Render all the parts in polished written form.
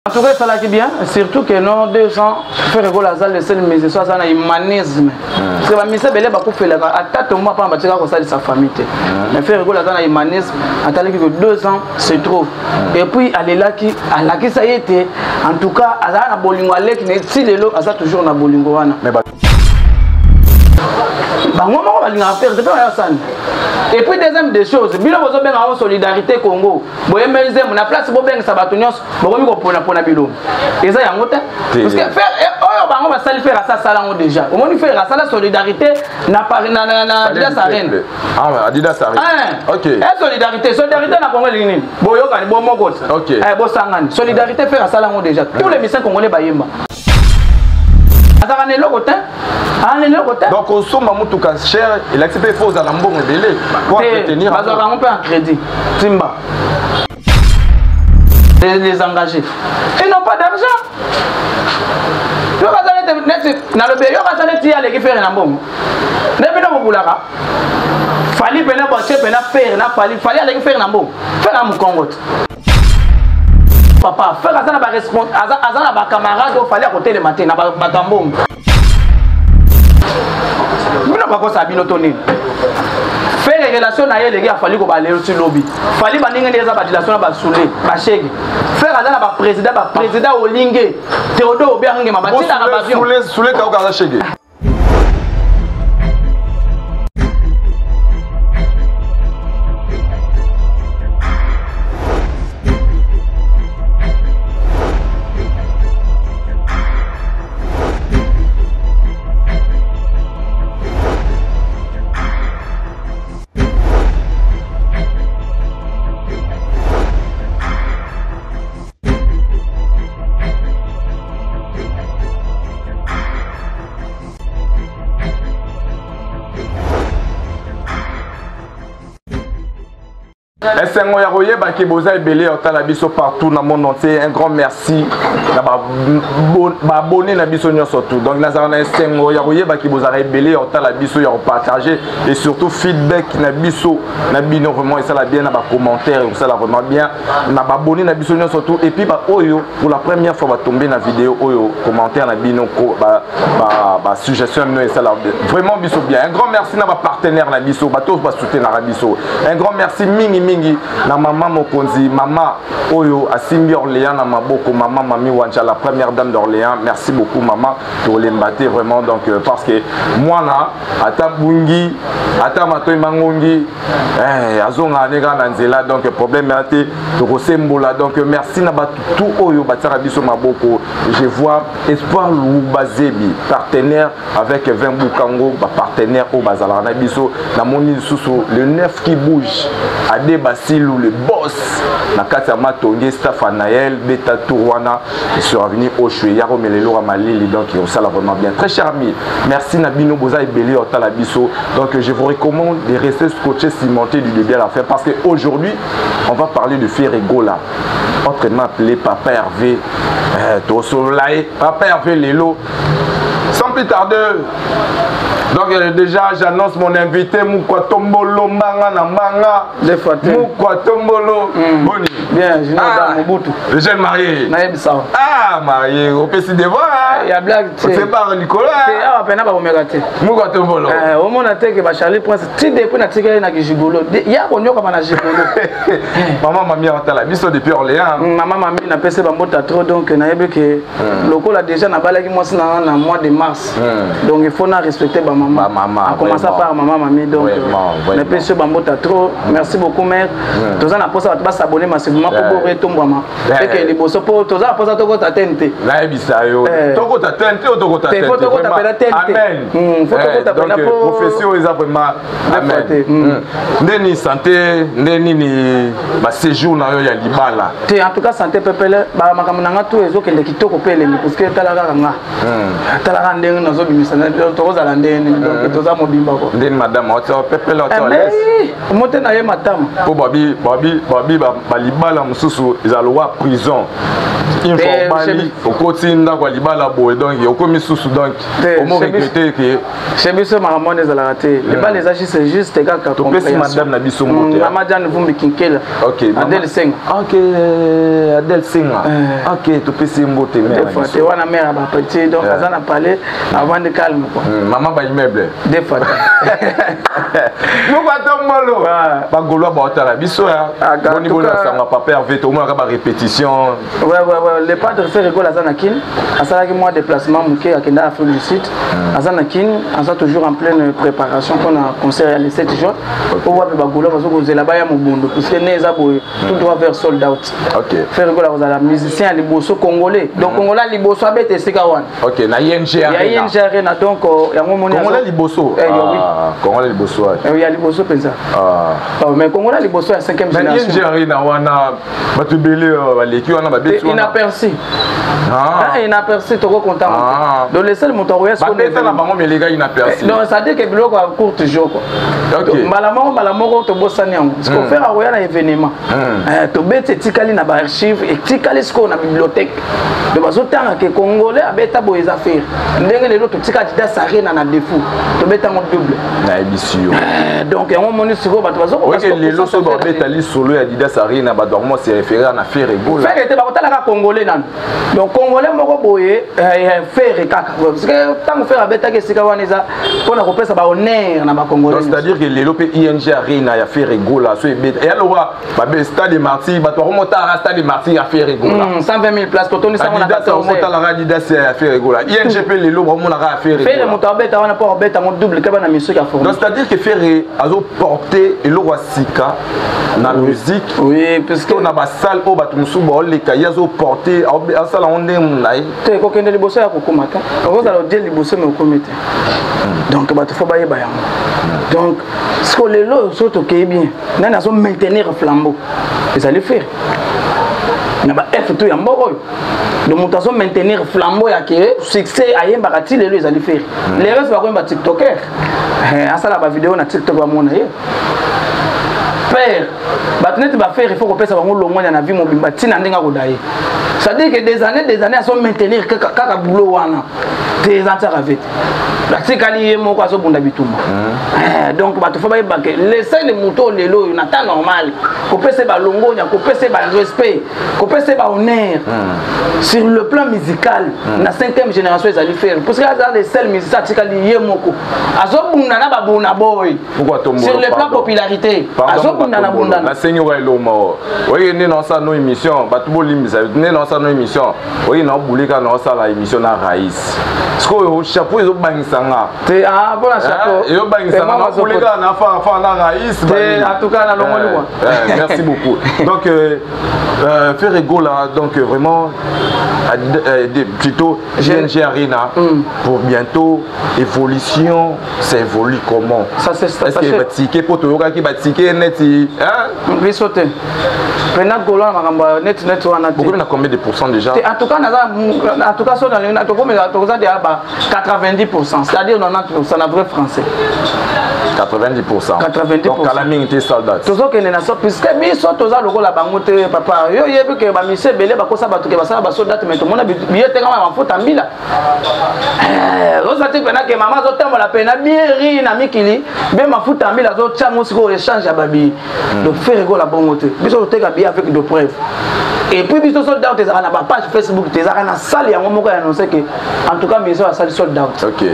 En tout cas, ça qui bien, surtout que nous 200 faire que la salle de scène mais ce soit ça un humanisme. Parce que la mise belle ba pour faire la attaque moi pas bâtir comme ça de sa famille. Mais faire que la salle un humanisme attendez que 2 ans c'est trop. Et puis elle est là qui ça y était en tout cas azana na bolingo alek ne ti lelo aza toujours na bolingo wana. Mais ba moi ba linga faire c'est pas ça. Et puis deuxième des choses, bilo bozo benga en solidarité Congo. Boye melize na place bo benga sabatonios, bo mi ko pona bilo. Et ça yango ta parce que faire oyo bango ba sali faire ça sala ngo déjà. Au moins faire ça la solidarité na Adidas Arena. Ah Adidas Arena. OK. Et solidarité na Congo lini. Boyo kan bo moko. OK. Bo sangani. Solidarité faire ça ngo déjà. Tous les musiciens congolais bayemba. Donc, on somme à Moutouka cher, il accepte les faux à l'ambon et délai pour obtenir un peu en crédit. Timba. Les engagés. Ils n'ont pas d'argent. Il y a papa, faire ça na responsable, azana ba camarade au fallait à côté le matin na ba gambon. Bino ba ko sabino toni. Faire les relations na yé les gars fallait ko ba le sur lobby. Fallait ba ninga neza ba relation na ba soulé, ba chèque. Faire azana ba président Olingue. Théodore Obiange ma ba tita na ba avion. Soulé ka o chèque. Esengo ya roye ba ki boza ebele otala biso partout dans le monde entier. Un grand merci na ba abonné na biso nyonso tout. Donc nazarana esengo ya roye ba ki boza ebele otala biso ya partager et surtout feedback na biso na bino vraiment et ça la bien na ba commentaire et ça la vraiment bien na ba abonné na biso nyonso tout et puis ba oyo pour la première fois va tomber na vidéo oyo commentaire na bino ba suggestion no et ça la vraiment biso bien. Un grand merci na ba partenaire na biso ba tous ba soutenir na biso. Un grand merci mingi na maman Mokonzi, maman Oyo, Asimbi Orléans, na maboko, maman Mami Wanja, la première dame d'Orléans. Merci beaucoup, maman, pour les mbatter vraiment. Donc, parce que moi, là, Ata Bungi, Ata Matoy Mangongi, Azonga Nega Nanzela, donc, problème est été, Rosembola. Donc, merci, na tout Oyo, Batarabiso Maboko. Je vois Espoir Loubazebi, partenaire avec 20 Boukango, partenaire au Bazala Nabiso, na Moni Soussou, le 9 qui bouge. Ade Basilou, le boss, na kati ya matonge staff Anaël, Beta Tourwana, et sur avenue Oshwe, Yaro Melelo Ramalili, donc ça l'a vraiment bien. Très cher ami, merci Nabino Boza et Belé Otalabiso. Donc je vous recommande de rester scotché, cimenté du début à la fin, parce qu'aujourd'hui, on va parler de Ferregola, autrement appelé Papa Hervé, Tosolae, Papa Hervé Lelo. Sans plus tarder, donc déjà j'annonce mon invité Moukwa Tombolo Manga na Manga. Moukwa Tombolo. Boni. Bien, je n'ai Mobutu. Le jeune marié. Naïb Sao. Ah, marié, au PC de voir. Il y a blague. C'est pas Nicolas. C'est à peine pas Omegate. Moukwa Tombolo. Au monde a été que Charlie Prince, tu depuis na tika na Gigolo. Il y a connu comme na Gigolo. Maman mamie a biso depuis Orléans. Maman mamie na PC bambota trop donc naïb que local a déjà na balaki moi na mois de mars. Donc il faut na respecter ba maman. A commencer par maman mamie donc na PC bambota trop. Merci beaucoup mère. Tous en a posé à s'abonner massivement pour retomber et que les bosso pour tous en posé à toko tatente. Là bisa yo. Toko tatente ou toko tatente. Faut toko tatente. Amen. Faut toko tatente. Donc profession est vraiment amen. Ndeni santé, ndeni ni ba séjour na yo ya libala. En tout cas santé pepele ba makambo nanga tout ezo kende kitoko pele parce que talaka nga. Talaka ndenge nazo bimisa toko za ndenge donc toza mobimba ko. Ndeni madame oto pepele oto les. Mote na ye matama. Po babi ba libala libala mususu za loi prison informali okotinda kwa libala boy donc okomi susu donc omo regretter que chez biso maramone za la raté libala les agis c'est juste kaka to pesi madame na biso moto mama Jan Vumbi Kinkela OK Adel Senga OK Adel Senga OK to pesi mbote mère des fois tu wana mère ba petit donc ça n'a parlé avant de calme quoi maman ba immeuble des fois mo ba tomolo ba golwa ba otala biso ya boni bona sanga papa Hervé to mo ka ba répétition ouais le padre fait rigole à Zanakin à ça que moi déplacement muké à Kenda Afrique du Sud à Zanakin on est toujours en pleine préparation pour un concert les 7 jours pour voir ba golwa parce que là-bas ya mobondo parce que neza boy tout droit vers sold out OK faire rigole à la musicien liboso congolais donc congolais liboso abete sika wan OK na ING Arena ya ING Arena donc ya ngomoni congolais liboso congolais liboso il y a liboso pensa mais congolais liboso ya 5e génération ING Arena wana batubele baleki wana babeti wana inaperçu inaperçu toko content donc le seul moto roya so na bango melega inaperçu donc ça dit que biloko à courte jour quoi OK malamoko to bosani yango ce qu'on faire roya na événement to beti tikali na ba archive et tikali ce qu'on a bibliothèque de bazotanga que congolais abeta boyeza faire ndenge lelo to tika Adidas Arena na défaut to beta mo double na ebisio donc yango moni siko bato bazoko parce que lelo so ba beta li solo ya Adidas Arena ba doit se référer na faire ebola faire était ba kotala ka congolais nan donc congolais moko boye faire kaka parce que tant faire abeta ke sika waneza pona ko pesa ba honneur na ba congolais c'est à dire que lelo pe ING Arena ya faire egola so ebeta ya lowa ba be stade Marty ba to remonta à stade Marty ya faire egola 120 000 places pour toni ça on a pas remonta la Adidas ya faire egola ING pe lelo ba mona ka faire faire moto abeta wana pour abeta mon double ka ba na monsieur ka forme donc c'est à dire que faire azo porter eloko sika na musique oui parce que on a ba salle o batu musu ba oleka yazo porter a sala onde munai te ko kende liboso ya kokomata ko za lo dire liboso me kokomete donc batu faut ba yeba yango donc ce que les lots surtout qui est bien nana so maintenir flambeau ils allaient faire na ba F tout ya mboko le montation maintenir flambeau ya que succès ayemba kati les lots ils allaient faire les restes va ko ba tiktoker asala ba vidéo na TikTok ba mona ye faire batnet ba faire il faut qu'on pèse bango longona na vie mobimba tina ndenga ko daye ça dit que des années à se maintenir kaka boulot wana des entières avec la tikali moko aso bunda bitumba donc bato fa ba ke laisser les motos lelo na temps normal ko pèse ba longonya ko pèse ba respect ko pèse ba honneur sur le plan musical na 5e génération ils allaient faire parce que dans les seuls musiciens tikali moko aso bunda na ba buna boy sur le plan popularité aso bunda na bunda na senyo wa eloma oye ne non ça no émission bato bolimisa ne non ça no émission oye na bulika na ça la émission na raïs sko chapeau ezo bangisanga te bona chapeau ezo bangisanga na bulika na fa na raïs en tout cas na longoli moi merci beaucoup donc faire rigolo donc vraiment plutôt GNG Arena pour bientôt évolution ça évolue comment ça c'est est-ce que va ticket pour to yoka ki ba ticket net hein bisote pena gola makamba net wana beaucoup na combien de pourcents déjà en tout cas sur dans les to comme to za de aba 90% c'est-à-dire 90% na vrai français 90%. Donc à la mine était soldat. Toujours que les nations puisque biso toza lokola bango te papa yo yebi ke ba mise belé ba kosa batuke ba sala ba soldat mais to mona biye te kama ba futa mbila rozati pena ke mama zo tambola pena bien ri na mikili be mafuta mbila zo tchango siko échange ya babi donc faire rigola bongo te biso te ka bien avec de preuves et puis biso soldat te za na ba page Facebook te za na salle ya ngomoko ya annoncer que en tout cas biso a salle soldat. OK.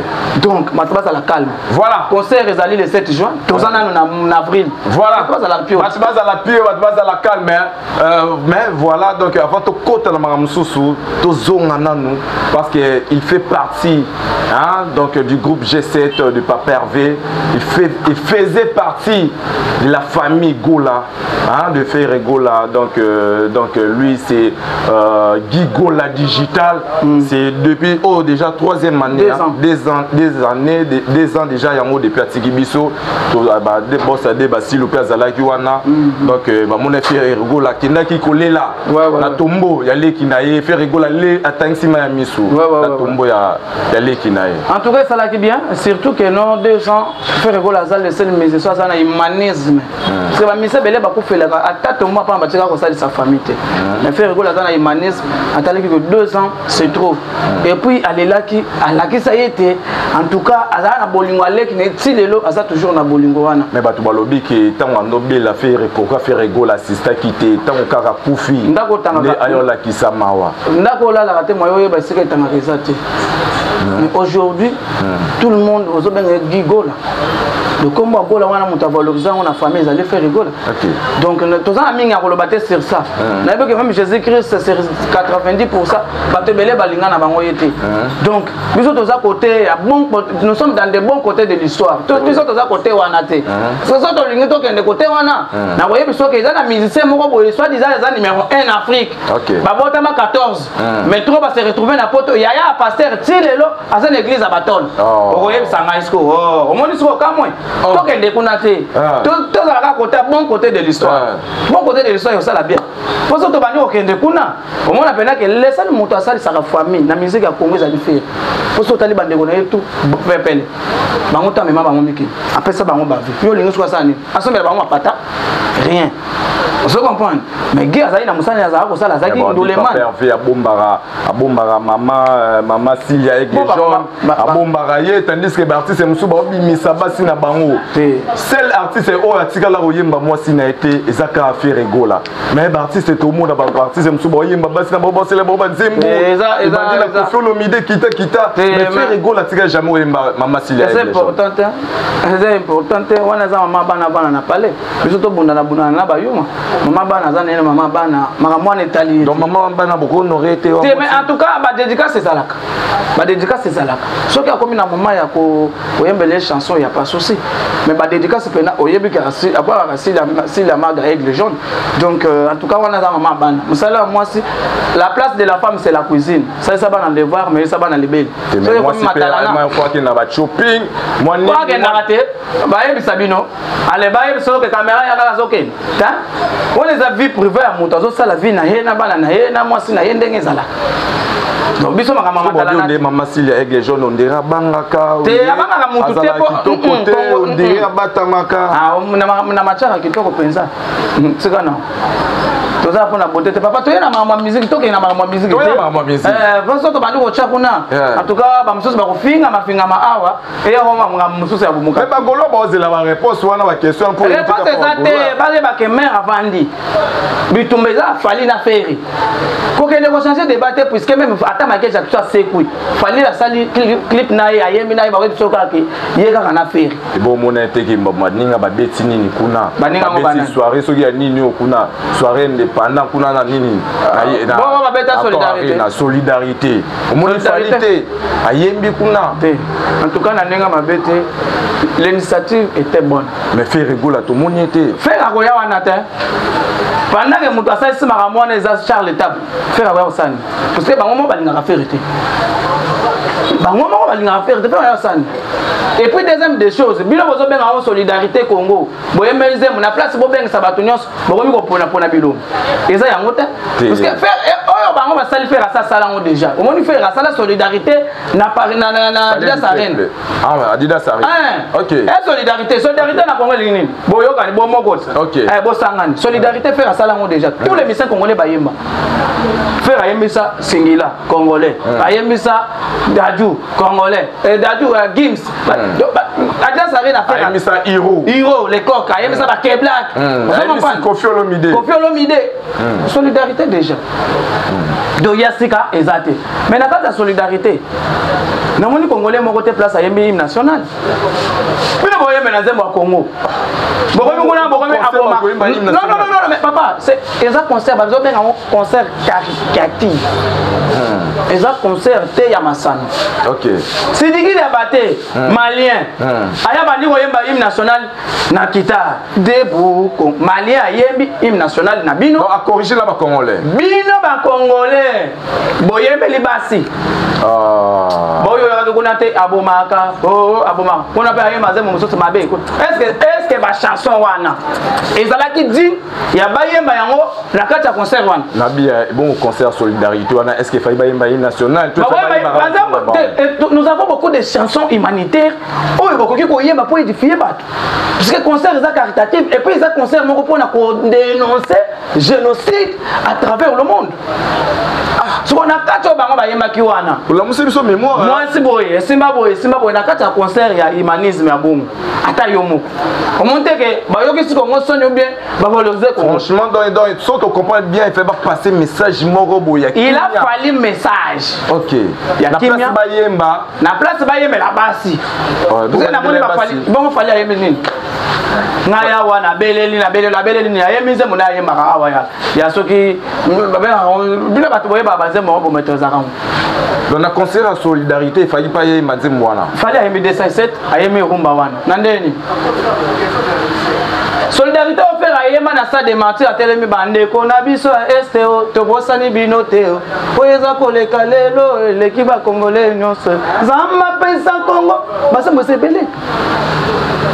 Donc mataba ça la calme. Voilà, concert ezali le 7 juin, tozana en avril. Voilà. Mataba za la pio, mataba za la calme mais voilà donc avant to kota na maramususu to zonga nanu parce que il fait partie donc du groupe G7 du Papa Hervé, il faisait partie de la famille Gola de Frère Gola donc lui c'est Guy Gola Digital, c'est depuis déjà 3e année 2 ans déjà yango depuis Atiki Biso biso to ba de boss ade ba si lope azalaki wana donc ba mona faire rigola kindaki kolela na tombo ya leki na ye faire rigola le atangisi ma ya misu na tombo ya leki na ye. En tout cas ça l'a bien, surtout que non 200 faire rigola azal le seul mais ça ça na humanisme. C'est ba mise belé ba ko fela ata tombo pa ba tika ko sa sa famille. Mais faire rigola azal na humanisme atali que 2 ans c'est trop. Et puis alela ki alaki ça y était en tout cas azala na bolingo aleki ne ti lelo aza toujours na bolingo wana. Mais batu balobi ke tango ndobe la faire pourquoi faire rigola assista kité tango kaka kufi ndako tanga ayola kisamawa ndako la la te moyo ba sika tanga rezate. Mais aujourd'hui tout le monde ozo benga gigola. Le combat gola wana muta valoriser on a famille ils allaient faire rigola. Donc tous en mingi akolobaté sur ça. Na que même Jésus-Christ c'est 90% bato belé balinga na bango yete. Donc biso tous à côté nous sommes dans des bons côtés de l'histoire. Tous biso tous à côté wana te. C'est ça to lingi to kende côté wana. Na voyé biso que ils a musicien moko boye soit disant les numéro 1 en Afrique. Ba botama 14. Mais trop va se retrouver na poto yaya pasteur Tilelo à cette église à Baton. Vous voyez ça ngaisco. Oh, au monde isko kamwe. Donc elle déconnaît. Tout à côté bon côté de l'histoire. Bon côté de l'histoire ça la bien. Pour ça to bani au kende kuna. Au monde appelle que laisse le moto ça sa famille na musique ya Congo ça fait. Pour ça tali bande connaît tout pepele. Bango ta mema bango miki. Après ça bango ba vie. Yo lingo so ça ni. Asombe bango pata rien. Vous comprenez? Mais guerre ça ina musana ya za ko sala zaki ndoleman. Abombara maman Silia avec les jeunes. Abombara ye tandis que l'artiste musuba obimisa basi na bango. Seul artiste o atika la oyemba moi si na été ezaka faire rigola. Mais l'artiste tout le monde ba artiste musuba oyemba basi na bobo sele bobo nzembo. Eza Kolomide kita. Mais faire rigola tika jamais oyemba maman Silia. C'est important. C'est important. Wana za mama bana na palais. Biso to bunda na na bayuma. Maman bana za na maman bana makamwa netali. Donc maman bana beaucoup n'aurait été. Mais en tout cas ba dédicace c'est zalaka. Ba dédicace c'est zalaka. Ce qui a comme na moment ya ko oyemba les chansons il y a pas souci. Mais ba dédicace pena oyebi ka si avoir si la maga avec les jaunes. Donc en tout cas on a za maman bana. Musala moi si la place de la femme c'est la cuisine. Ça bana devoir mais ça bana libérer. C'est moi si moi fois qu'il na ba shopping, moi ni. Quoi que na raté, ba yebi sabino. Allez ba yebi solo que caméra ya ka zoken. Ta? On les a vie privée à moto ça la vie na ye na bana na ye na moi si na ye ndenge zala. Donc biso makamama talana de maman Silia avec les jeunes on dira bangaka te abanga mutu te po on dira batamaka na machara kitoko penza sika na toza pona beauté te papa toyena mama musique toke na mama musique te parce que bandi ko chakuna en tout cas ba mususu ba kofinga mafinga ma awa et ya mama mususu ya bumuka mais ba golo ba ozela ba réponse wana ba question pour les réponse exacte ba ba ke mère avandi bitumbeza fali na ferry ko kende ko changer débat puisque même maquette ça soit sécoué fallait la salle clip na ya yemi na ba ko soka ke ye ka na faire et bon mon été ki mbadninga ba beti nini kuna ba beti soirée soki ya nini okuna soirée indépendant kuna na nini na bon ba beta solidarité na solidarité municipalité ayembi kuna en tout cas na nenga ma bete l'initiative était bonne mais faire rigola tout mon été faire akoya wana te pendant que mutu asali simaka mwana eza Charles Table faire akoya osani parce que bango balingaka faire te bango moko balingaka faire te faire akoya osani. Et puis deuxième des choses bilo bozo benga en solidarité Congo boyemelize na place bo benga sabato nyos bokomi ko pona bilo eza yango te parce que faire oyo bango basali faire ça sala ngo déjà au moins faire ça la solidarité na Adidas Arena Adidas Arena OK et solidarité na Congo lini boyoka ni bo moko bo sangani solidarité faire ça ngo déjà tous les musiciens congolais bayemba faire ayembisa Singila congolais ayembisa Dadju congolais Dadju Gims Adidas Arena fait ayembisa Hiro les coques ayembisa ba K-Black ayembisa Kofi Olomide solidarité déjà donc yasika ezate mais na kata solidarité na moni congolais moko te place ayembi hymne national pile boye menazembo wa Congo bokomi kuna bokomi aboma non mais papa c'est exact concert bazo benga concert caritatif exact concert te ya masano OK Sidiki de Baté malien aya bandi koyemba hymne national na kita debout malien ayembi hymne national na bino a corriger là ba congolais bino ba congolais boyembeli basi boyo ya kuna te abomaka abomaka kuna pe ayemba zemo musoso mabe est-ce que ba chanson wana ezalaki din ya bayemba yango na kati ya concert wana na bien bon concert solidarité wana est-ce que fallait bayemba national tout ça nous avons beaucoup de chansons humanitaires oyo bokoki koyemba pour édifier bato parce que concert est caritatif et puis ça concert moko pona ko dénoncer génocide à travers le monde ce qu'on a kati bango bayemba ki wana la musique mémoire moi si boye simba boye na kati ya concert ya humanisme ya bongo ata yo moko omonte ke bayoki siko ngo sonyo bien ba valoriser ko franchement dans sauf qu'on comprend bien il fait pas passer message moko boya il a fallu message OK ya na place bayemba la basi parce que na moni ba falli bongo falli ayembe nini ngaya wana beleli na beleli ni ayemize mona ayemba awa ya soki bila bato boye ba banze mo bo mettre za rango dans la concert à solidarité il fallait pas y manzi mwana fallait ayembe 207 ayembe rumba wana nandeni solidarité offert ayemba na sa démentir atelemi bandeko na biso ya STO tobosani bino teo poeza koleka lelo leki ba congolais nyonso zamba pesa Congo basa mosebele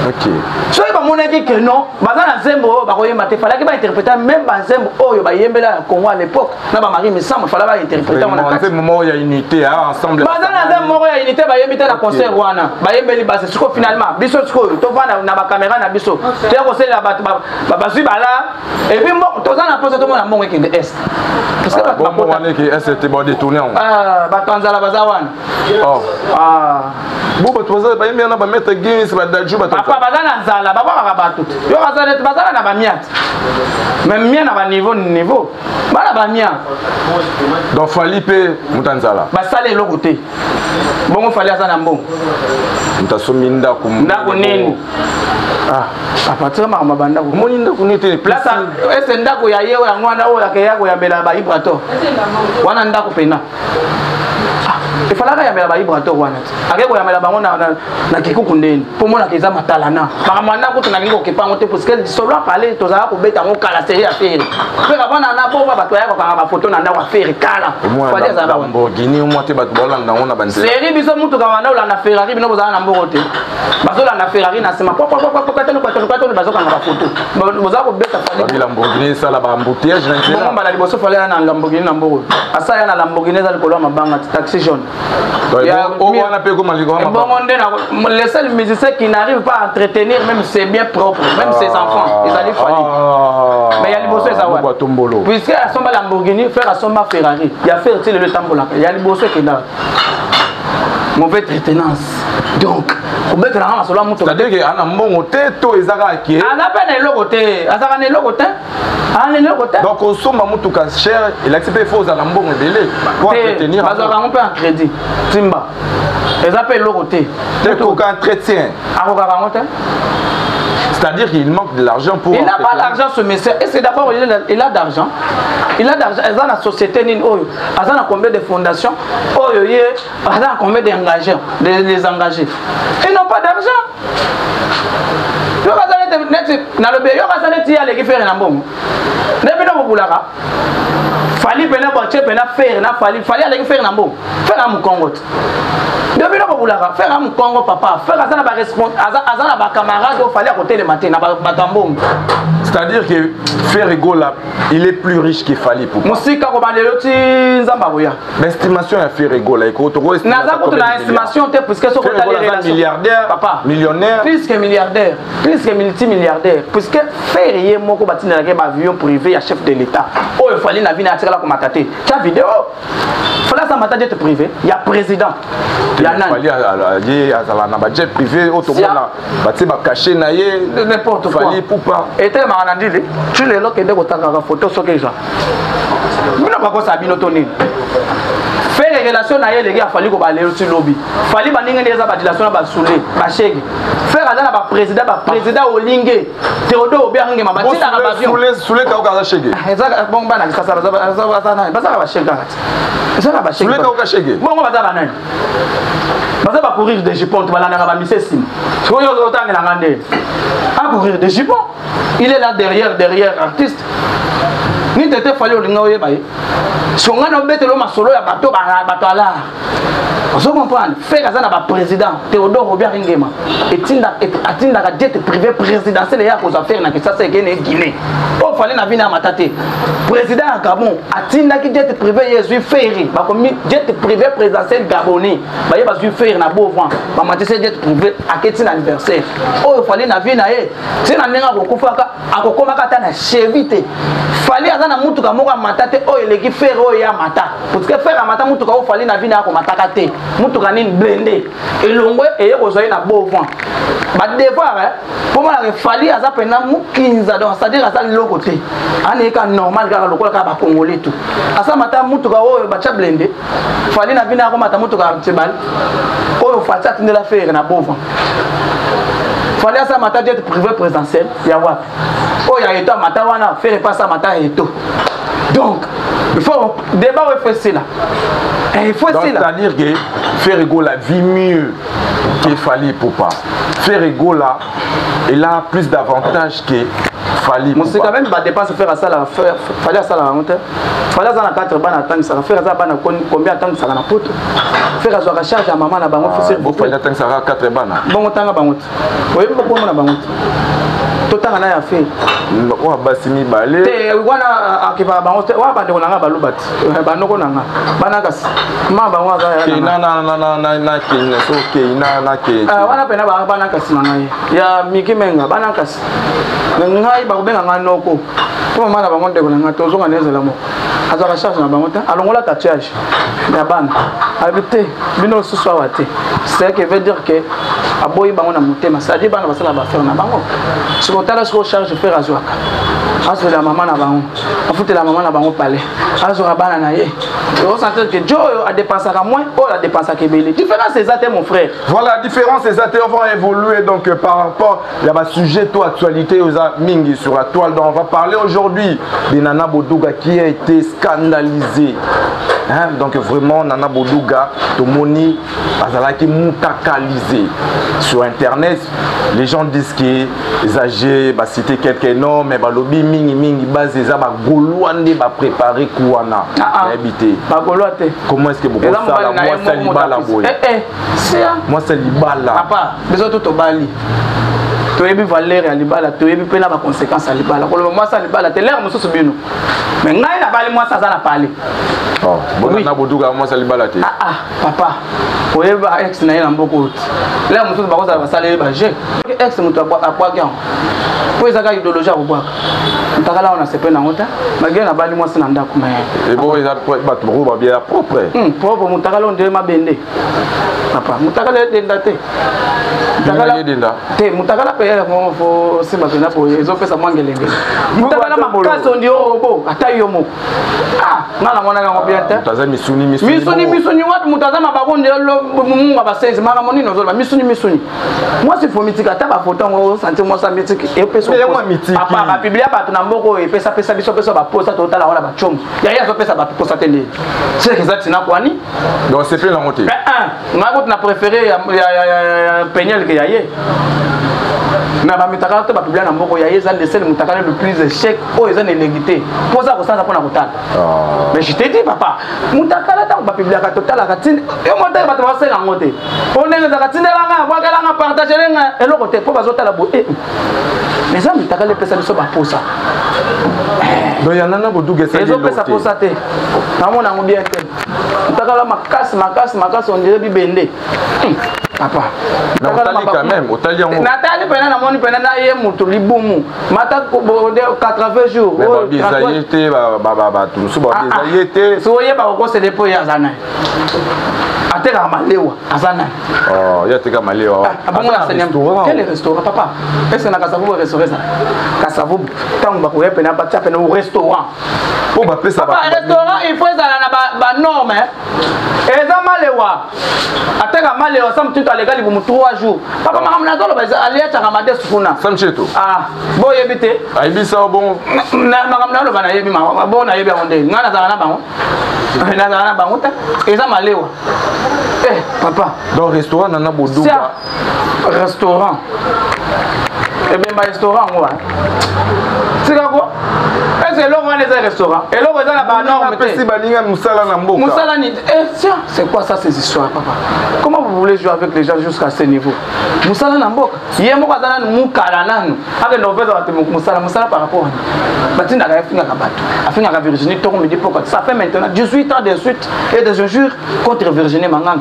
OK so ba monaki que non baza na zembo ba koyemba te fallait ba interpréter même ba zembo oyo ba yembela na Congo à l'époque na ba Marie Messambe fallait ba interpréter on a moment il y a unité ensemble baza na zembo moko ya unité ba yembita na concert wana ba yembeli base siko finalement biso siko to vana na ba caméra na biso te ko sela ba bazui bala et puis mo toza na posa to mona mongo ki est parce que ba bon wana ki c'était bon détourné ba tanzala baza wana bon ba toza ba yembela na ba mettre Guinness ba daju ba papa baza na nzala baba ba tout yo baza na ba miat même mien na ba niveau bana ba mia donc fali pe mutanzala ba sale lo côté bongo fali asa na mbongo mutasomi ndako nini à partir ma banda ko moni ndako nete place est ndako ya yewe ya ngwana oyo ya ko ya mela ba ibrato wana ndako pena il fallait que yamela ba ibrato wana ake ko yamela bango na kikuku ndeni po mona keza matalana ba mwana ko tuna ngingo kepango te parce que solo parler to za ko beta ngo kala série affaire pe ba bana na bo ba to ya ko kanga ba photo na ndako affaire kala fallait za ba Lamborghini au moins te ba bolanda ngo na bande série biso mutu ka wana la na Ferrari bino bozana na mboko te bazola na Ferrari na sima po katano bazoka na ba photo boza ko beta fallait Lamborghini ça la ba embouteillage na nzela bon ba la liboso fallait na Lamborghini na mboko asa ya na Lamborghini za likolo mabanga taxi jaune. Le seul musicien qui n'arrive pas à entretenir même ses biens propres, même ses enfants, ils allaient fallir. Mais il y a les bosses ça ouais. Puisque à son Lamborghini, faire à son Ferrari, il y a fait le tambola. Il y a les bosses qui là. Mauvaise maintenance. Donc, on met la main sur la moto. C'est-à-dire qu'il y a un bon hôtel, tout est arraqué. On a peine le côté. Donc, on somme à moto cher, il accepte les faux à l'ambon et délai. Pour entretenir. Parce qu'on peut en crédit. Timba. Ils appellent le côté. C'est qu'aucun entretien. C'est-à-dire qu'il manque de l'argent pour... Il n'a pas d'argent ce monsieur. Et c'est d'abord, il a d'argent. Il a d'argent. Il a la société, il a combien de fondations, il a combien d'engagés, des engagés. Ils n'ont pas d'argent. Il y a des faire un bon. Fali pena bache pena faire na fali aller faire un bon. Faire un Congo. Depuis là, vous faire un Congo papa, faire azana ba responsable, azana ba camarade au fallait à côté le matin, na ba tambom. C'est-à-dire que Ferregola, il est plus riche que Fali pour. Musika ko bandelo ti nzamba boya. L'estimation à Ferregola, il coûte quoi? Naza ko na estimation te puisque so ko ta les relations. Milliardaire, papa, millionnaire, plus que milliardaire, plus que multimilliardaire, puisque Ferrier moko batina la ba avion privé à chef de l'état. Oh, il fallait na vie na tira ko matate. Ta vidéo. Fallait ça matate jet privé, il y a président. Il y a fallait à la jet privé automobile bati ba caché na ye n'importe quoi. Fallait pour pas. Et tel maranandili, tu les loques de kotanga photo so que ça. Bino ba ko sabino toni. Faire les relations na ye les gars fallait ko ba le sur lobby. Fallait ba ninga neza ba dilation ba soulé, ba chèque. Faire azana ba président Olingue. Théodore Obiange ma bati na ba avion. Soulé ka ka chèque. Ezaka bon bana ki sasa ba chèque. Ezaka ba chèque. Soulé ka ka chèque. Bon on va za banane. Baza ba courir des jupons, tu vas la ba mise sim. So yo autant que la grande. À courir des jupons. Il est là derrière artiste. ni tete fali olinga oyeba ye songa na betelo masolo ya bato ala vous comprenez faire ça na ba président Théodore Obiang Nguema atinda ka jet privé présidentiel ya cause affaire na que ça c'est Guinée o fallait na vina matate président à Gabon atinda ki jet privé Yesu Ferry ba komi jet privé présidentiel gabonais ba ye ba su faire na Beauvoir ba matise jet privé aketi na anniversaire o fallait na vina ye tina nenga kokufaka akokoma kata na chevite fallait azana mutuka moko matate o eleki faire o ya mata parce que faire mata mutuka o fallait na vina ko mataka te mutuka nini blende elongwe eye kozali na Beauvoir ba devoir pour moi la fali aza pena mukinza donc c'est-à-dire aza loko te ane ka normal ka lokola ka ba congolais tout asa mata mutuka oyo ba cha blende fali na vina ko mata mutuka tebal oyo facha tindela faire na Beauvoir fali asa mata jet privé présidentiel ya wapi oyo ya eto mata wana faire pas ça mata eto donc il faut débat réfléchir là. Il faut essayer là. C'est-à-dire que Ferrego la vit mieux qu'il fallait pour pas. Ferrego là, il a plus d'avantages que fallait pour pas. C'est quand même des dépenses faire ça là, fallait ça là monter. Fallait ça na 4 ban attendre ça, faire ça ban combien attendre ça na poto. Faire ça la charge à maman na bango officiel. Vous fallait attendre ça 4 ban. Bon tanga bango. Oui, beaucoup na bango. Totanga na ya fait. Wa basimi balé. Te wana akiba bango wa bande konanga balubat. Banoko nanga. Banakas. Ma bango ga ya. Na ke so ke na ke. Wana pena ba banakas nanga ya Miki Menga banakas. Ngai ba kubenga nganoko. Pour mama na bango ndeko nanga tozonga nezela mo. Azaka charge na bango ta alongola ta charge. Ya bana. Habité bino suswa wate. C'est que veut dire que aboyi bango na mutema. Ça dit bana basala ba faire na bango. Si on t'a sur charge faire azwaka. Azo la maman na bango. Afute la maman na bango palais. Azo rabana na ye. On sentait que Joe a dépensé à moins, ou a dépensé à Kébélé. Différence c'est ça mon frère. Voilà, différence c'est ça vont évoluer donc par rapport il y a un sujet toi actualité aux mingi sur la toile. Donc on va parler aujourd'hui de Nana Boduga qui a été scandalisé. Hein? Donc vraiment Nana Boduga Tomoni Azalaki mutakalisé sur internet. Les gens disent que les âgés bah citer quelques noms mais bah lobby mingi basé ça bah goloande bah préparer Kouana habité. Comment est-ce que vous pensez ça moi c'est libala boy. Moi c'est libala. Papa, besoin tout au bali. Tu es valeur à libala, tu es bien la conséquence à libala. Moi ça libala, t'es l'air monsieur Subino. Mais ngai na bali moi ça na parler. Oh, bon na boduga moi ça libala te. Papa. Oye ba ex na ina mboko. Là monsieur ba ko ça va saler ba je. Ex mutu akwa kya. Pour ezaka idéologie à Bobaka. Ntakala on a sepé na ngota. Magé na bali moi ça na ndako mais. Et bon ils a ba trop ba bien propre. Propre mutakala on de mabende. Papa, mutakala dendate. Mutakala denda. Te mutakala pe mo fo simba pena po ezo pesa mwangelenge. Mutakala makasi on di obo atayo mo. Ngala mwana nga bien te. Mutaza misuni watu mutazama bakonde lo munga ba sense mara moni no zoba misuni. Moi c'est faut mitika ta ba photo ngo santé moi ça mitika e peso. Papa ba biblia ba tuna mboko e pesa biso ba posa total wala ba chom. Ya zo pesa ba posa tele. C'est que ça tina kwani? Donc c'est plus la montée. Ngako tuna préféré ya Peñel que yaye. Na ba mitakala to ba biblia na mboko yaye za le seul mutakala le plus échec o eza nélégité. Posa ko sanza pona kotala. Mais je t'ai dit papa, mutakala ta ba biblia ka total ka tin. E monta ba to ba senga ngote. On est za ka tinela nga ba kala nga partager nga eloko te po ba zotala bo mais ça mutakala pesa biso ba posa. Donc ya Nana Boduga ça ezo pesa posa te. Na mona ngo bien te. Mutakala makasi on dirait bibende. Papa. Nathalie quand même, Otali en Nathalie pena na moni pena na ye mutu libumu. Mata ko 80 jours. Oh, bizayete ba tout so ba bizayete. So ye ba ko se depo ya zana. Ateka malewa azana. Oh, ya teka malewa. Bon la restaurant. Quel restaurant papa? Est-ce que na Kasavubu restaurant ça? Kasavubu tant ba ko ye pena ba tapa no restaurant. Po ba pesa ba. Restaurant il faut ça na ba norme. Eza malewa. Ateka malewa ça mtu alega libu 3 jours. Papa makamna zolo ba aliacha kamade sufuna. Samcheto. Bo yebite. Aibisa bon. Na makamna lo bana yebi ma bon na yebi onde. Ngana za na bango. Na za na bango ta. Eza malewa. Papa. Donc restaurant Nana Boduga. Restaurant. Et bien, ma restaurant, moi. C'est quoi? Est-ce que l'on va les restaurants? Et l'on va dans la banane. C'est quoi ça, ces histoires, papa? Comment vous voulez jouer avec les gens jusqu'à ce niveau? Moussala Namboka. Hier, moi, je suis Moukalanan. Avec nos Moussala par rapport à Batina Afin Virginie, me dit pourquoi. Ça fait maintenant 18 ans de suite et des injures contre Virginie Mangan.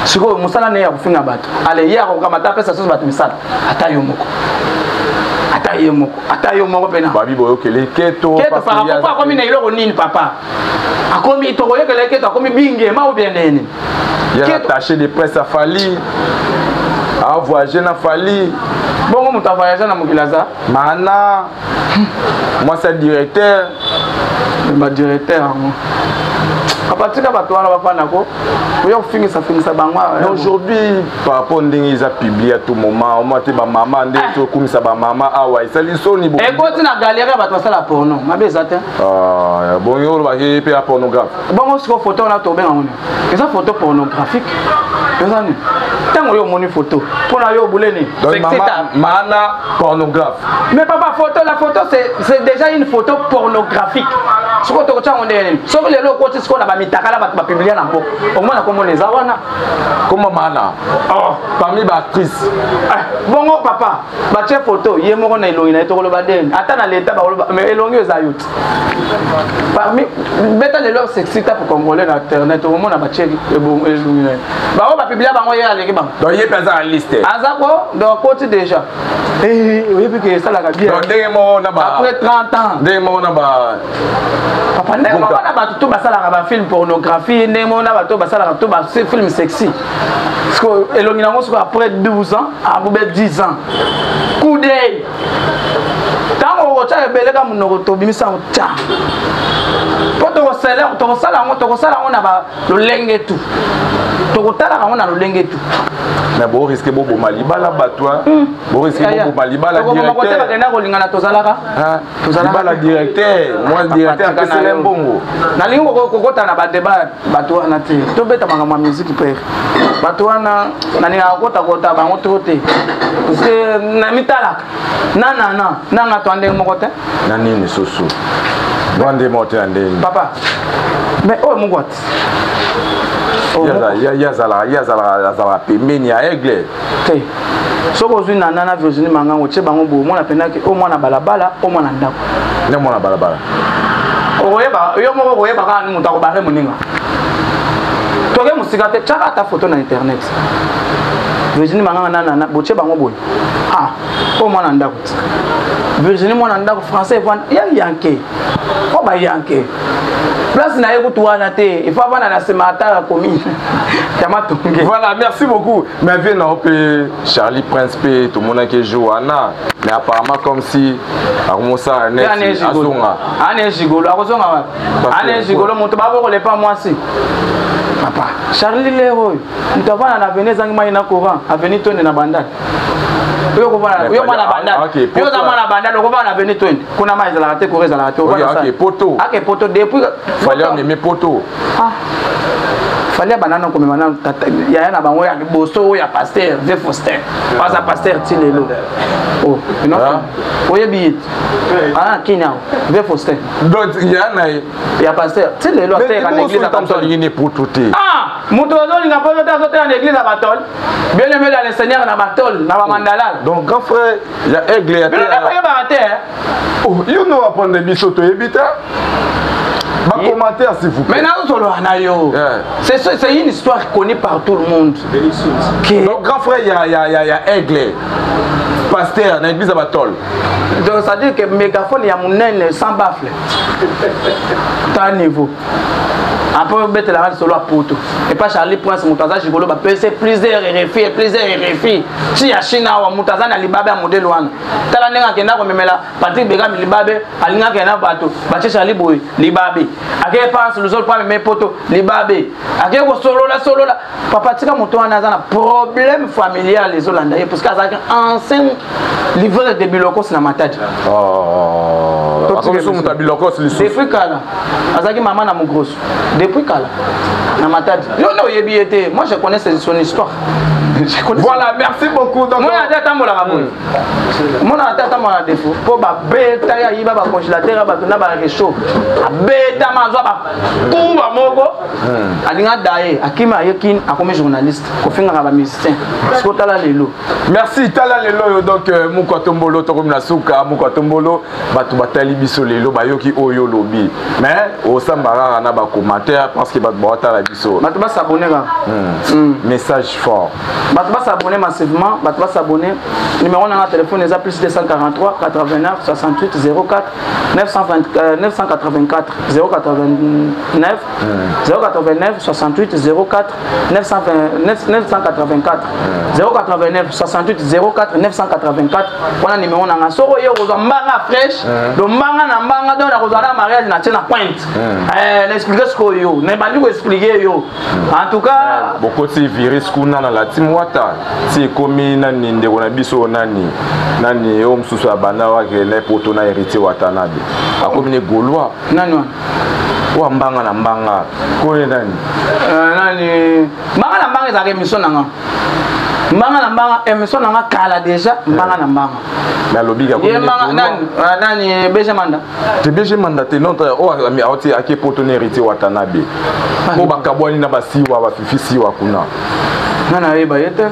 C'est quoi Moussala n'est pas fini à battre. Allez, hier, on va taper sa sauce battre Moussala. Atayomoko. Atayomoko pena. Babi boyo kele keto. Keto par rapport à comme il est nini papa. A comme il tourne que les keto comme bingue ma ou bien nini. Il y a attaché des presses à Fali. A voyager na Fali. Bon, on t'a voyagé dans Mokilaza. Mana. Moi c'est directeur. Ma directeur. Papa, tu vas toi là, papa, nako. Oui, ça finit ça, aujourd'hui, par rapport à ce qu'ils ont publié à tout moment, au moins, tu as maman, tu as comme ça, maman, ah ouais, ça lui sonne. Et quand tu as galéré, tu vas faire la porno. Ma belle, ça ah, bon, il va y avoir la pornographie. Bon, moi, ce photo, on a tombé en une. C'est une photo pornographique. Tant qu'on a une photo, pour la yo boulé ni. Donc, mana pornographe. Mais papa, la photo, c'est déjà une photo pornographique. Ce que tu as dit, sauf les lots côté ce qu'on a mis takala va publier dans beau. Au moins comment les awana. Comment mana? Oh, parmi les actrices. Bon papa, ba che photo, yé mo na elongi na to lo baden. Ata na l'état ba mais elongi ezayut. Parmi beta les lots sexy ta pour congolais na internet, au moins na ba che elongi. Ba on va publier ba moya avec ba. Donc yé pesa en liste. Azako donc côté déjà. Oui puis que ça la bien. Donc dès mo na ba. Après 30 ans. Dès mo na ba. Papa ne ba ba tout ba ça la film pornographie, ne mo na ba tout ba ça la tout ba film sexy. Parce que elongi na ngo après 12 ans, à 10 ans. Coup d'œil. Tant qu'on retient le belé comme nous retobimisa au tcha. Pour te resala on a le lengue tout. On a le lengue tout. Mais bon risque bobo maliba la batwa. Bon risque bobo maliba la directeur. Moi le directeur que c'est l'embongo. Na lingo kokota na ba débat batwa na te. To beta manga musique père. Batwa na ninga kota ba ngotote. Parce que na mitala. Na nga to ande mokote. Na nini soso. Bande mote ande. Papa. Mais oh mon gote. Yazala pemeni ya aigle. Te. Soko zui na nana Virginie Mangango che bango bo mona penaki o mona balabala o mona ndako. Ne mona balabala. Oyeba yo moko oyeba ka ni mutako bare moninga. Toke musika te chaka ta photo na internet. Virginie Mangango nana boche bango boy. Ah, o mona ndako. Virginie mona ndako français van yanké. O ba yanké. Place na yeko tuana te, il faut avoir na semata la commune. Voilà, merci beaucoup. Mais viens on peut Charlie Prince P, tout le monde qui joue Anna, mais apparemment comme si Armosa Azonga. Ane Gigolo, Azonga. Ane Gigolo, mon tababo le pas moi si. Papa, Charlie Leroy, nous t'avons na venir zangma ina courant, a venir tourner na bandade. Yo ko bana bandade. Yo za mana bandade, ko bana venir tourner. Kuna mai za la rater courir za la rater. OK, poto. OK, poto depuis fallait aimer poto. Ah. Fallait banana comme maintenant ya na bango ya boso ya pasteur de Faustin. Pas à pasteur Tilelo. Oh, non. Oye billet. Ah, kina. De Faustin. Donc ya pasteur Tilelo terre en église à Batol. Ah, muto zolinga po terre en église à Batol. Bien aimé dans le Seigneur na Batol, na Mandala. Donc grand frère, il y a aigle à terre. Oh, you know apprendre bisoto ebita. Commentaire s'il vous plaît. C'est une histoire connue par tout le monde. Donc grand frère, il y a aigle. Pasteur dans l'église à Batol. Donc ça veut dire que le mégaphone il y a mon naine sans baffle. T'as un niveau. Après mettre la radio solo à poto. Et pas Charlie Prince Moutaza Gigolo ba PC plusieurs RFI. Si ya China wa Moutaza na Libabe a modèle wana. Tala nenga kenda ko memela Patrick Bega Libabe alinga kenda bato. Ba Charlie Boy Libabe. Ake pense le sol pas même poto Libabe. Ake ko solo la. Papa tika moto wana za na problème familial les Hollandais parce que azaki ancien livreur de bilokos na matadi. Oh. Comme ça mon bilokos les depuis kala. Azaki maman na mugros. Depuis Kala, na matadi. Non, moi je connais son histoire. Voilà, merci beaucoup. Donc, moi, il y a des moi, il défaut. Pour bêta, il y a un congélateur, il y a un réchaud. Bêta, tout va mogo. Alinga dae, akima yekin, akomi journaliste, kofinga ba musicien. Skotala lelo. Merci, tala lelo donc Mukotombolo tokomi na suka, Mukotombolo batu batali biso lelo bayoki oyo lobi. Mais au sambara na ba commentaire parce que batu ba tala biso. Batu ba s'abonner là. Message fort. Batu ba s'abonner massivement, batu ba s'abonner. Numéro na téléphone est plus 243 89 68 04 984 089 68 04 984 089 68 04 984 voilà numéro nanga soko yo kozwa mbanga fresh do mbanga na mbanga donc na kozwa na mariage na tena pointe na expliquer ce ko yo na bandi ko expliquer yo en tout cas bokoti virus kuna na la timwata si komi na ninde ko na biso nani o msusu abana wa kele poto na héritier watanabe akomi ne golwa nani wa mbanga na mbanga ko nani mbanga na mbanga ezaka émission nanga mbanga na mbanga émission nanga kala déjà mbanga na mbanga na lobby ya nani BG Manda te BG Manda te non o ami oti ake poto na héritier watanabe ko bakabwani na basiwa bafifisiwa kuna nana yeba yete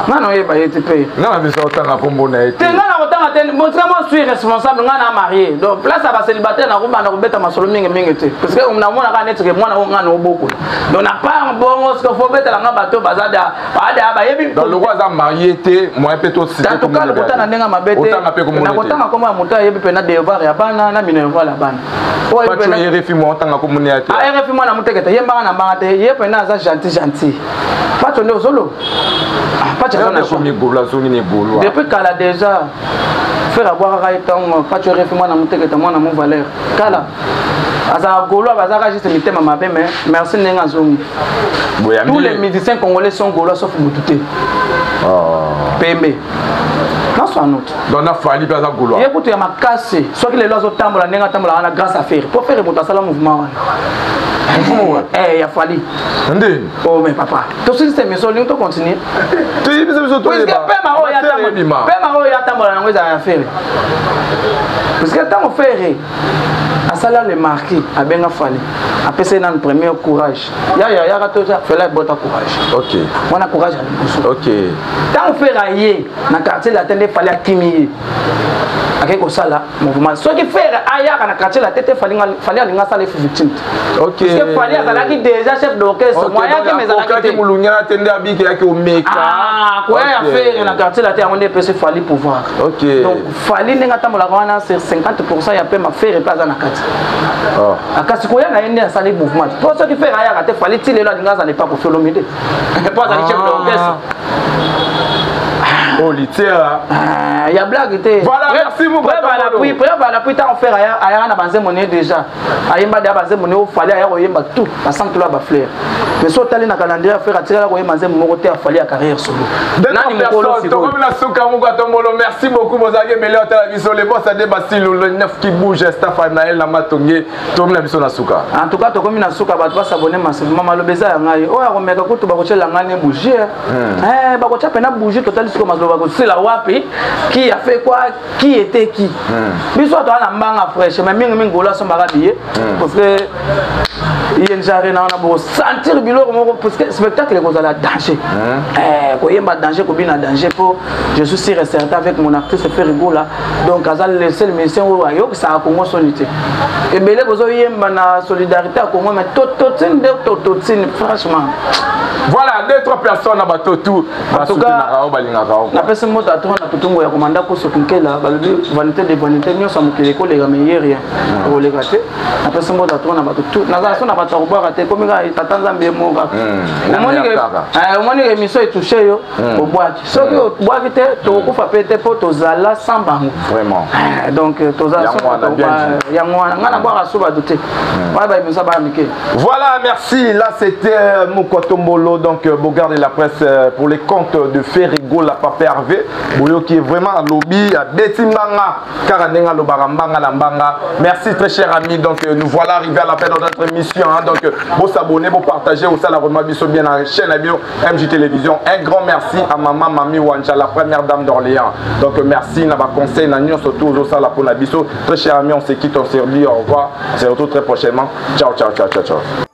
nana yeba yete pe nana bisa otanga kombo na yete nana otanga te moi je suis responsable nana marié donc place à célibataire na kubana kubeta masolo mingi te parce que on a mona ka netike mwana ngana oboko donc na pas bon ce que faut beta la bato bazada ba yebi dans le roi za marié te moi peto cité en tout cas le kotana ndenga mabete na kotanga kombo muta yebi pe na devoir ya bana na minerval la bana o yebi pe RFI mo otanga kombo ne ate RFI mwana muteketa yemba na mbanga te yepe na za gentil pas tourner au solo pas tu as depuis qu'elle a déjà faire avoir un temps pas tu refais moi na muteketa moi na mon valeur kala asa golo bazaka juste mitema mabe mais merci nenga zongi tous les musiciens congolais sont gaulois sauf Boutouté PMB non soit autre donc na fali baza gaulois écoute ya makasi soit que les lois otambola nenga tambola na grâce à faire pour faire mon sala mouvement il a fallu. Oh mais papa, tout ce système est solide, on continue. Tu es bien sûr. Parce que Pema Oya Tambola n'a pas faire. Parce que tant qu'on fait, à ça là le marqué, à bien fallu. Après c'est dans le premier courage. Ya toujours fait la bonne courage. Ok. On a courage à nous. Ok. Tant qu'on fait railler, dans le quartier la tête fallait accumuler. Avec ça là, mouvement. Ce qui fait ailleurs dans le quartier la tête fallait aller dans la victime. Ok. Parce que fallait aller déjà chef d'orchestre. Moi il y a mes amis. Moulunga tendait à biquer avec Omeka. Ah, quoi à faire dans le quartier la tête on est passé fallait pouvoir. Ok. Donc fallait n'enga tambola wana c'est 50% ya pe ma faire place dans la quartier. Oh. Akasikoya na ende ça les mouvements. Pour ce qui fait ailleurs la tête fallait tirer là dans n'est pas pour faire l'omide. Pas dans chef d'orchestre. Oh, l'itière. Il y a blague. Voilà, merci beaucoup. Preuve à l'appui, on fait ailleurs, on a basé mon nez déjà. Aïemba de basé mon nez, il fallait ailleurs, on tout, à 100 kg à fleur. Mais si on a un calendrier à faire, attirer la basé mon côté, il fallait à carrière solo. Merci beaucoup, Mozage, Mélé, Télévision, les boss à débattre, le 9 qui bouge, Staff, Naël, Lamatongue, tout le monde Nasuka. En tout cas, tu comme Nasuka, tu vas s'abonner massivement. Maman, le baiser, oh, on met un coup, tu vas coacher la main bouger. Eh, bah, tu vas bouger total, c'est la wapi qui a fait quoi, qui était qui. Mais soit tu as la main fraîche, mais même gola sont barabillés parce que il y a une jarre on a beau sentir bilo parce que spectacle est à la danger. Quand il y a danger, quand il y a danger pour je suis sûr et certain avec mon artiste faire rigoler. Donc à ça le seul médecin au royaume ça a comment solité. Et belé besoin y a solidarité à comment mais totine franchement. Voilà, 2-3 personnes à bateau tout. En tout cas, la personne qui a tout le monde commandé pour ce qui est là, vanité de vanité, nous sommes qui l'école les meilleurs rien. Pour les gâter, la personne qui a tout le monde tout. Nous avons pas trop boire raté comme il y a tant d'ambés morts. Au moins les émissions est touché au bois. Ce que bois qui était, tu coupes à péter pour tous là sans bango. Vraiment. Donc tous là il y a moins, on a boire à souba douter. Voilà, merci. Là c'était Mukotombolo. Donc, Bogard de la presse pour les comptes de Ferrigo, la Papa Hervé, Boyo qui est vraiment à lobby, à Betimbanga, Karanenga, Lobarambanga, Lambanga. Merci très cher ami. Donc, nous voilà arrivés à la fin de notre émission. Hein. Donc, vous s'abonner, vous partager, au salon vraiment bien à la chaîne MJ Télévision. Un grand merci à maman Mami Wanja, la première dame d'Orléans. Donc merci n'a pas conseil n'a surtout au salon pour la biso. Très cher ami, on se quitte, on se dit au revoir. On se retrouve très prochainement. Ciao ciao ciao ciao ciao.